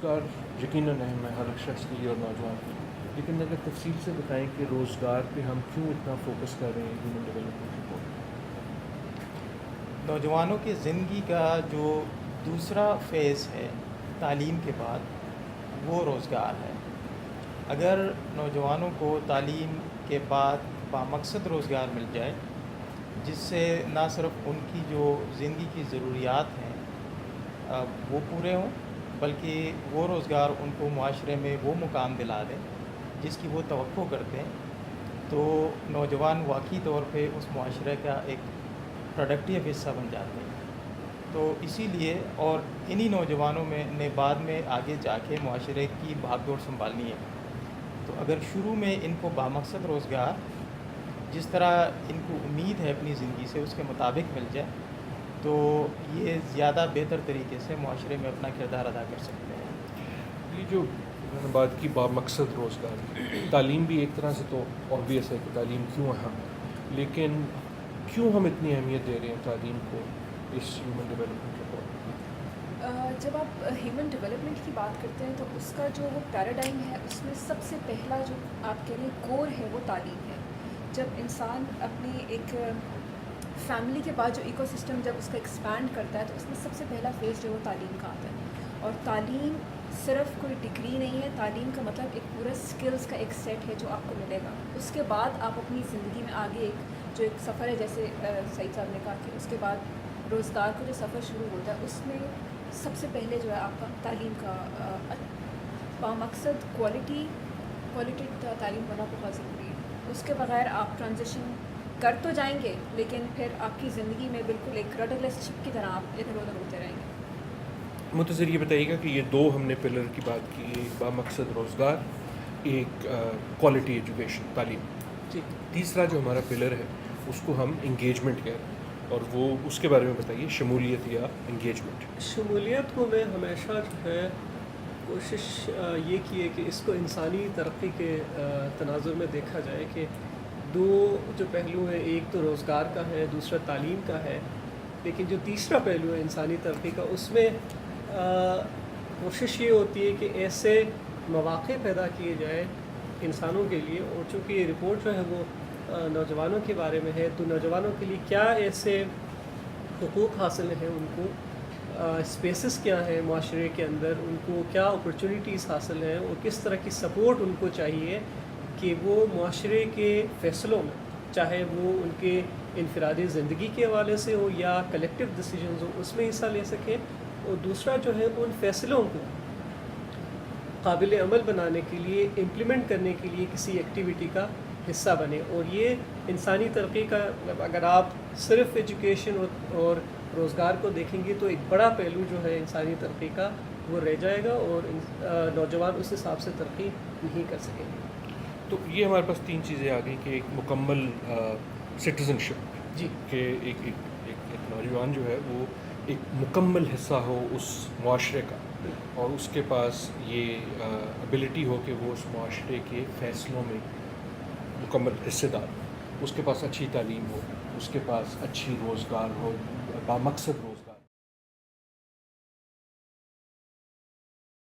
روزگار یقیناً اہم ہے ہر شخص کے لیے اور نوجوان کے لیے، لیکن اگر تفصیل سے بتائیں کہ روزگار پہ ہم کیوں اتنا فوکس کر رہے ہیں ہیومن ڈیولپمنٹ رپورٹ؟ نوجوانوں کی زندگی کا جو دوسرا فیز ہے تعلیم کے بعد وہ روزگار ہے۔ اگر نوجوانوں کو تعلیم کے بعد بامقصد روزگار مل جائے جس سے نہ صرف ان کی جو زندگی کی ضروریات ہیں وہ پورے ہوں، بلکہ وہ روزگار ان کو معاشرے میں وہ مقام دلا دیں جس کی وہ توقع کرتے ہیں، تو نوجوان واقعی طور پہ اس معاشرے کا ایک پروڈکٹیو حصہ بن جاتے ہیں۔ تو اسی لیے اور انہی نوجوانوں نے بعد میں آگے جا کے معاشرے کی بھاگ دوڑ سنبھالنی ہے۔ تو اگر شروع میں ان کو بامقصد روزگار جس طرح ان کو امید ہے اپنی زندگی سے اس کے مطابق مل جائے تو یہ زیادہ بہتر طریقے سے معاشرے میں اپنا کردار ادا کر سکتے ہیں۔ یہ جو میں نے بات کی بامقصد روزگار کی، تعلیم بھی ایک طرح سے تو obvious ہے کہ تعلیم کیوں اہم ہے، لیکن کیوں ہم اتنی اہمیت دے رہے ہیں تعلیم کو اس ہیومن ڈیولپمنٹ رپورٹ میں؟ جب آپ ہیومن ڈیولپمنٹ کی بات کرتے ہیں تو اس کا جو وہ پیراڈائم ہے اس میں سب سے پہلا جو آپ کہہ رہے ہیں کور ہے وہ تعلیم ہے۔ جب انسان اپنی ایک فیملی کے بعد جو ایکو سسٹم جب اس کا ایکسپینڈ کرتا ہے تو اس میں سب سے پہلا فیز جو وہ تعلیم کا آتا ہے، اور تعلیم صرف کوئی ڈگری نہیں ہے، تعلیم کا مطلب ایک پورا سکلز کا ایک سیٹ ہے جو آپ کو ملے گا۔ اس کے بعد آپ اپنی زندگی میں آگے ایک سفر ہے، جیسے سعید صاحب نے کہا کہ اس کے بعد روزگار کا جو سفر شروع ہوتا ہے اس میں سب سے پہلے جو ہے آپ کا تعلیم کا بامقصد کوالٹی تعلیم ہونا بہت ضروری ہے۔ اس کے بغیر آپ ٹرانزیشن کر تو جائیں گے لیکن پھر آپ کی زندگی میں بالکل ایک رڈرلیس شپ کی طرح آپ ادھر ادھر ہوتے رہیں گے۔ مختصر یہ بتائیے گا کہ یہ دو ہم نے پلر کی بات کی، ایک بامقصد روزگار، ایک کوالٹی ایجوکیشن تعلیم، تیسرا جو ہمارا پلر ہے اس کو ہم انگیجمنٹ کہہ رہے ہیں، اور وہ اس کے بارے میں بتائیے، شمولیت یا انگیجمنٹ۔ شمولیت کو میں ہمیشہ جو ہے کوشش یہ کی ہے کہ اس کو انسانی ترقی کے تناظر میں دیکھا جائے کہ دو جو پہلو ہیں، ایک تو روزگار کا ہے، دوسرا تعلیم کا ہے، لیکن جو تیسرا پہلو ہے انسانی ترقی کا، اس میں کوشش یہ ہوتی ہے کہ ایسے مواقع پیدا کیے جائے انسانوں کے لیے، اور چونکہ یہ رپورٹ جو ہے وہ نوجوانوں کے بارے میں ہے تو نوجوانوں کے لیے کیا ایسے حقوق حاصل ہیں، ان کو اسپیسز کیا ہیں معاشرے کے اندر، ان کو کیا اپرچونیٹیز حاصل ہیں، اور کس طرح کی سپورٹ ان کو چاہیے کہ وہ معاشرے کے فیصلوں میں، چاہے وہ ان کے انفرادی زندگی کے حوالے سے ہو یا کلیکٹیو ڈیسیجنز ہو، اس میں حصہ لے سکیں، اور دوسرا جو ہے ان فیصلوں کو قابل عمل بنانے کے لیے، امپلیمنٹ کرنے کے لیے کسی ایکٹیویٹی کا حصہ بنے۔ اور یہ انسانی ترقی کا، اگر آپ صرف ایجوکیشن اور روزگار کو دیکھیں گے تو ایک بڑا پہلو جو ہے انسانی ترقی کا وہ رہ جائے گا، اور نوجوان اس حساب سے ترقی نہیں کر سکیں گے۔ تو یہ ہمارے پاس تین چیزیں آ گئیں کہ ایک مکمل سٹیزن شپ، جی، کہ ایک نوجوان جو ہے وہ ایک مکمل حصہ ہو اس معاشرے کا، اور اس کے پاس یہ ابیلٹی ہو کہ وہ اس معاشرے کے فیصلوں میں مکمل حصے دار ہو، اس کے پاس اچھی تعلیم ہو، اس کے پاس اچھی روزگار ہو، بامقصد ہو،